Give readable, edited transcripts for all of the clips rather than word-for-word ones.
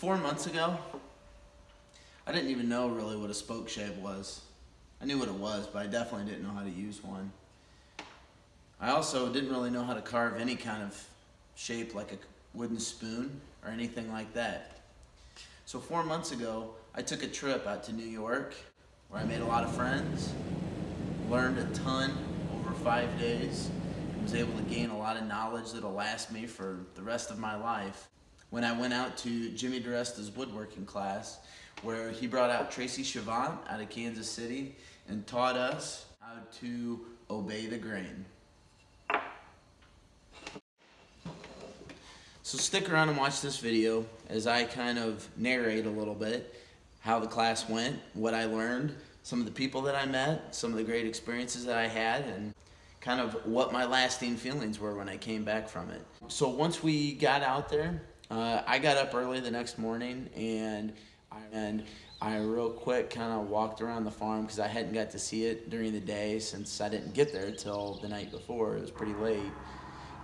4 months ago, I didn't even know really what a spoke shape was. I knew what it was, but I definitely didn't know how to use one. I also didn't really know how to carve any kind of shape like a wooden spoon or anything like that. So 4 months ago, I took a trip out to New York where I made a lot of friends, learned a ton over 5 days, and was able to gain a lot of knowledge that'll last me for the rest of my life. When I went out to Jimmy Diresta's woodworking class, where he brought out Tracey Cheuvront out of Kansas City and taught us how to obey the grain. So stick around and watch this video as I kind of narrate a little bit how the class went, what I learned, some of the people that I met, some of the great experiences that I had, and kind of what my lasting feelings were when I came back from it. So once we got out there, I got up early the next morning and I real quick kind of walked around the farm because I hadn't got to see it during the day since I didn't get there till the night before. It was pretty late.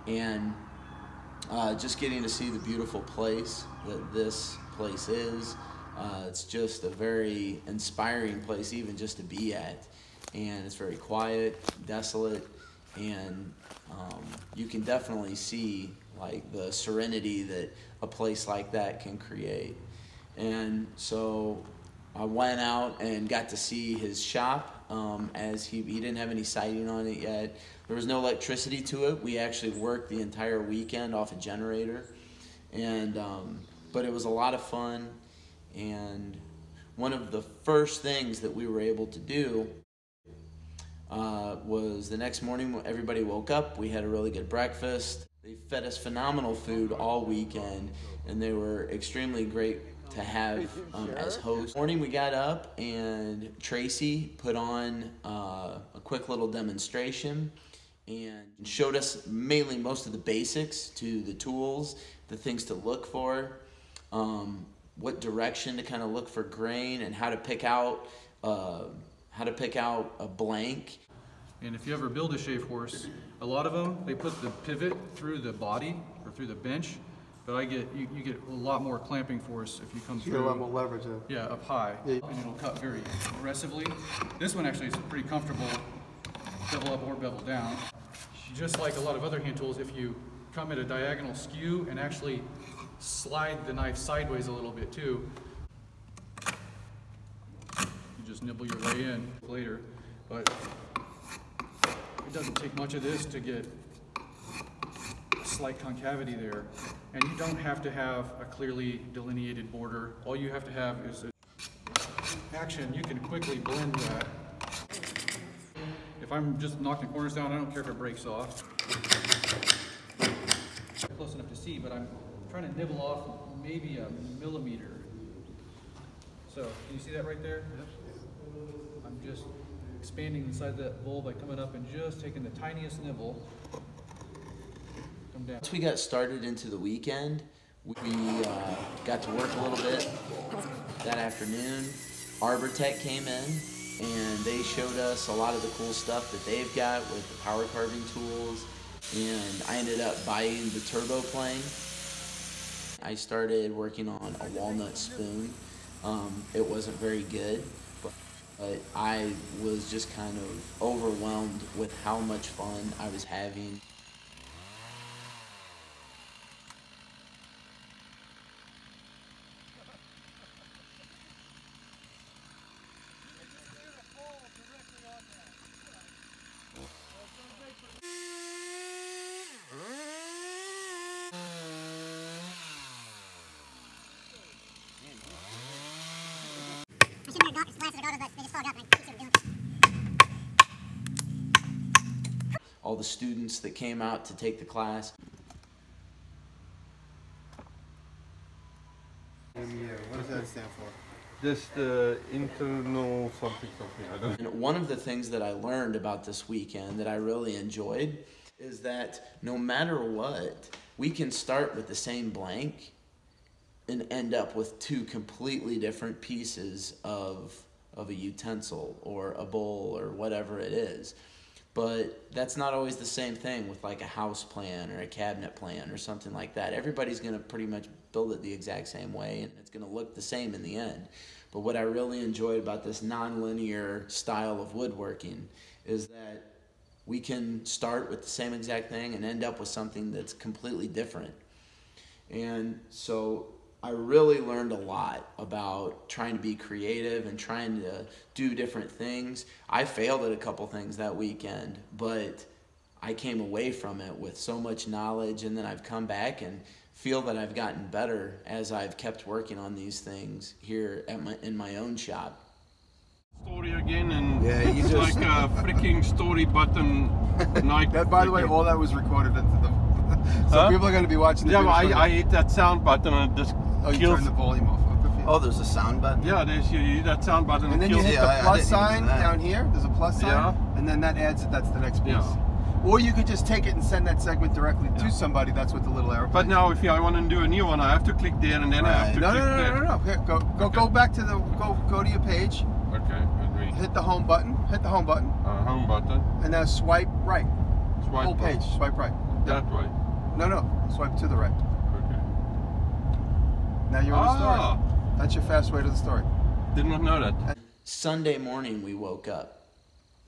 And just getting to see the beautiful place that this place is. It's just a very inspiring place even just to be at. And it's very quiet, desolate, and you can definitely see like the serenity that a place like that can create. And so I went out and got to see his shop as he didn't have any siding on it yet. There was no electricity to it. We actually worked the entire weekend off a generator, and but it was a lot of fun. And one of the first things that we were able to do was the next morning when everybody woke up, we had a really good breakfast. They fed us phenomenal food all weekend, and they were extremely great to have as hosts. Morning we got up and Tracey put on a quick little demonstration and showed us mainly most of the basics to the tools, the things to look for, what direction to kind of look for grain, and how to pick out a blank. And if you ever build a shave horse, a lot of them, they put the pivot through the body or through the bench, but you get a lot more clamping force if you come through. You get a lot more leverage. Yeah, up high, and it'll cut very aggressively. This one actually is pretty comfortable, bevel up or bevel down. Just like a lot of other hand tools, if you come at a diagonal skew and actually slide the knife sideways a little bit too, you just nibble your way in later. But it doesn't take much of this to get a slight concavity there. And you don't have to have a clearly delineated border. All you have to have is action. You can quickly blend that. If I'm just knocking corners down, I don't care if it breaks off. Close enough to see, but I'm trying to nibble off maybe a millimeter. So, can you see that right there? I'm just expanding inside that bowl by coming up and just taking the tiniest nibble. Come down. Once we got started into the weekend, we got to work a little bit. That afternoon, Arbor Tech came in and they showed us a lot of the cool stuff that they've got with the power carving tools, and I ended up buying the turbo plane. I started working on a walnut spoon. It wasn't very good, but I was just kind of overwhelmed with how much fun I was having. All the students that came out to take the class. Yeah, what does that stand for? Just internal something, I don't know. And one of the things that I learned about this weekend that I really enjoyed is that no matter what, we can start with the same blank and end up with two completely different pieces of a utensil or a bowl or whatever it is. But that's not always the same thing with like a house plan or a cabinet plan or something like that. Everybody's going to pretty much build it the exact same way, and it's going to look the same in the end. But what I really enjoyed about this non-linear style of woodworking is that we can start with the same exact thing and end up with something that's completely different. And so I really learned a lot about trying to be creative and trying to do different things. I failed at a couple things that weekend, but I came away from it with so much knowledge, and then I've come back and feel that I've gotten better as I've kept working on these things here at in my own shop. Story again, and Yeah, you it's just- like a freaking story button. Like That, by the way, all that was recorded into the. So Huh? people are going to be watching the yeah, video. but I hit that sound button and it just Oh, you kills. turn the volume off. Oh, there's a sound button? Yeah, there's you hit that sound button And then you kills. hit Yeah, the I plus didn't even sign do that. down here. There's a plus sign, Yeah. and then that adds it. That's the next piece. Yeah. Or you could just take it and send that segment directly Yeah. to somebody. That's what the little arrow. But now, if I want to do a new one, I have to click there, and then I have to No, click no, no, there. no, no, no. Here, go Okay. back to the go to your page. Okay, agree. Hit the home button. Hit the home button, Home button. and now swipe right. Swipe Whole page. up. Swipe right. That way. No, swipe to the right. Okay. Now you're on the story. That's your fast way to the story. Did not know that. Sunday morning we woke up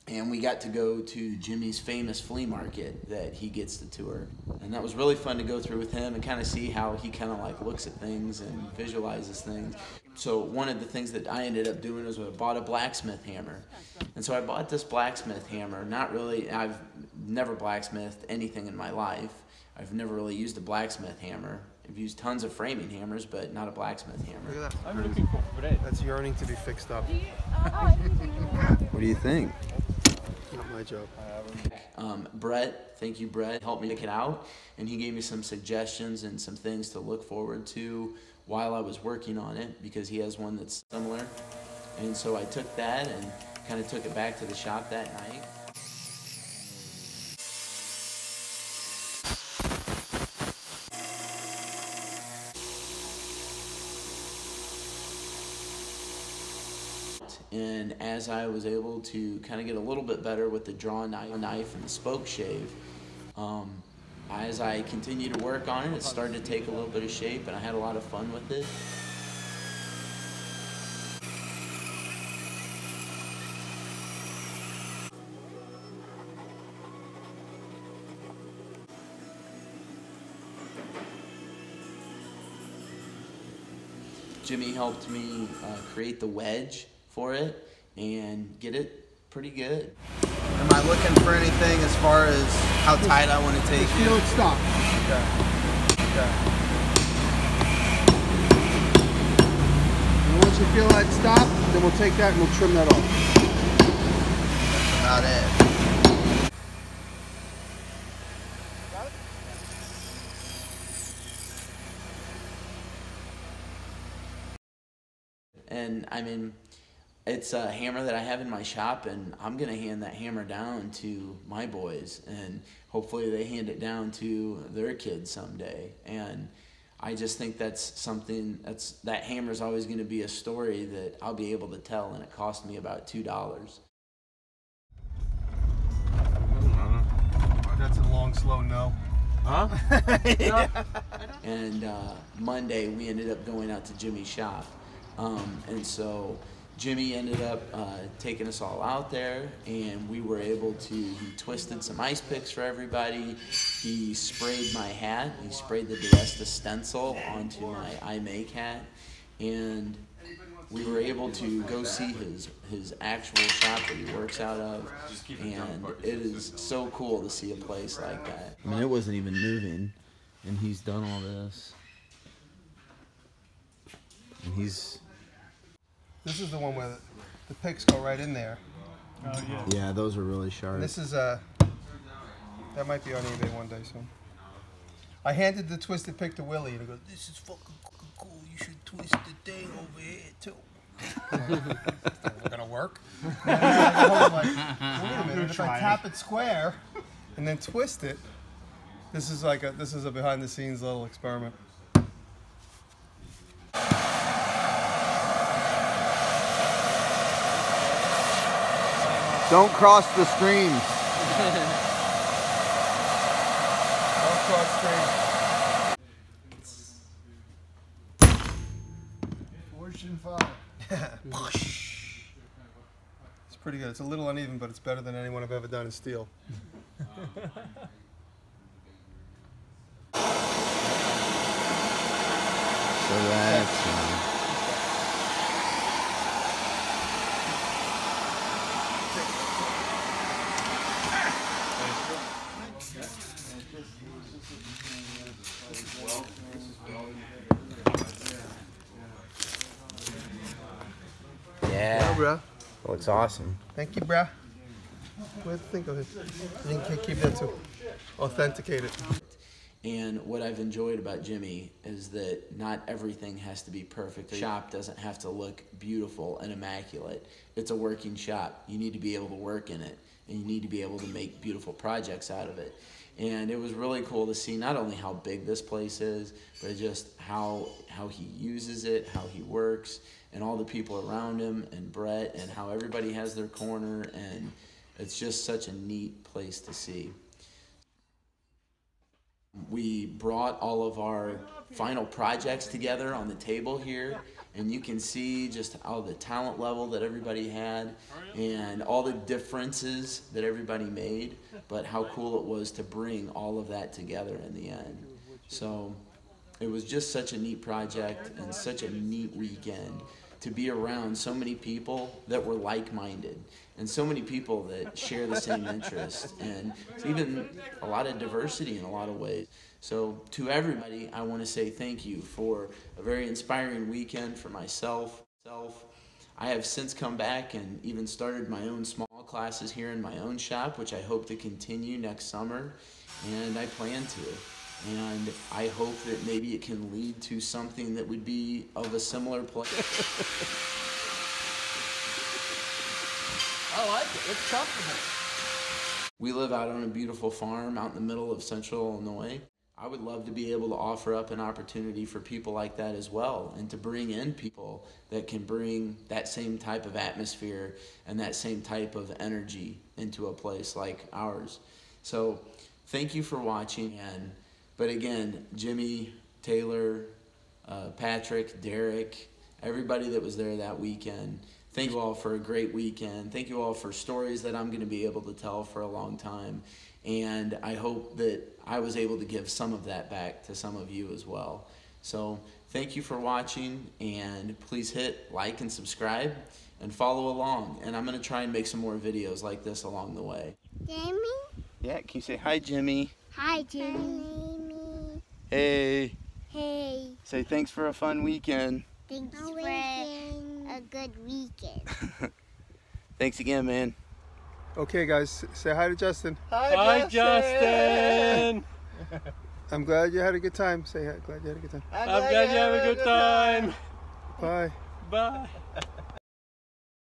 and we got to go to Jimmy's famous flea market that he gets to tour. And that was really fun to go through with him and kind of see how he kind of like looks at things and visualizes things. So one of the things that I ended up doing was I bought a blacksmith hammer. And so I bought this blacksmith hammer. I've never blacksmithed anything in my life. I've never really used a blacksmith hammer. I've used tons of framing hammers, but not a blacksmith hammer. Look at that. I'm looking for bread. That's yearning to be fixed up. What do you think? Not my job. Brett, thank you, Brett, helped me pick it out, and he gave me some suggestions and some things to look forward to while I was working on it, because he has one that's similar. And so I took that and kind of took it back to the shop that night. And as I was able to kind of get a little bit better with the draw knife and the spoke shave, as I continued to work on it, it started to take a little bit of shape, and I had a lot of fun with it. Jimmy helped me create the wedge for it and get it pretty good. Am I looking for anything as far as how tight I want to take Feel it stop. Okay. And once you feel that stop, then we'll take that and we'll trim that off. That's about it. And I mean, it's a hammer that I have in my shop, and I'm going to hand that hammer down to my boys, and hopefully they hand it down to their kids someday. And I just think that's something, that hammer's always going to be a story that I'll be able to tell, and it cost me about $2. That's a long, slow no. Huh? And Monday we ended up going out to Jimmy's shop, and so Jimmy ended up taking us all out there, and we were able to, he twisted some ice picks for everybody. He sprayed my hat. He sprayed the Diresta stencil onto my I Make hat, and we were able to go see his actual shop that he works out of, and it is so cool to see a place like that. I mean, it wasn't even moving, and he's done all this, and he's... This is the one where the picks go right in there. Oh, yeah. Yeah, those are really sharp. This is that might be on eBay one day soon. I handed the twisted pick to Willie, and he goes, "This is fucking cool. You should twist the thing over here too." We're gonna work. And I'm like, wait a minute. If I tap it square and then twist it, this is a behind the scenes little experiment. Don't cross the streams. All cross straight. Fortune 5. It's pretty good. It's a little uneven, but it's better than anyone I've ever done in steel. So that's Yeah, bruh. looks awesome. Thank you, bruh. Where's the thing? Go ahead. You can keep that too. Authenticate it. And what I've enjoyed about Jimmy is that not everything has to be perfect. The shop doesn't have to look beautiful and immaculate. It's a working shop. You need to be able to work in it, and you need to be able to make beautiful projects out of it. And it was really cool to see not only how big this place is, but just how he uses it, how he works, and all the people around him, and Brett, and how everybody has their corner, and it's just such a neat place to see. We brought all of our final projects together on the table here, and you can see just all the talent level that everybody had and all the differences that everybody made, but how cool it was to bring all of that together in the end. So it was just such a neat project and such a neat weekend to be around so many people that were like-minded and so many people that share the same interests, and even a lot of diversity in a lot of ways. So to everybody, I want to say thank you for a very inspiring weekend for myself. I have since come back and even started my own small classes here in my own shop, which I hope to continue next summer, and I plan to. And I hope that maybe it can lead to something that would be of a similar place. I like it. It's comfortable. We live out on a beautiful farm out in the middle of central Illinois. I would love to be able to offer up an opportunity for people like that as well, and to bring in people that can bring that same type of atmosphere and that same type of energy into a place like ours. So thank you for watching. But again, Jimmy, Taylor, Patrick, Derek, everybody that was there that weekend, thank you all for a great weekend. Thank you all for stories that I'm going to be able to tell for a long time. And I hope that I was able to give some of that back to some of you as well. So thank you for watching, and please hit like and subscribe and follow along. And I'm going to try and make some more videos like this along the way. Jimmy? Yeah, can you say hi, Jimmy? Hi, Jimmy. Hey. Hey. Say thanks for a fun weekend. Thanks for a good weekend. Thanks again, man. Okay, guys, say hi to Justin. Hi, Justin. I'm glad you had a good time. Say hi. Glad you had a good time. I'm glad you have a good time. Bye. Bye.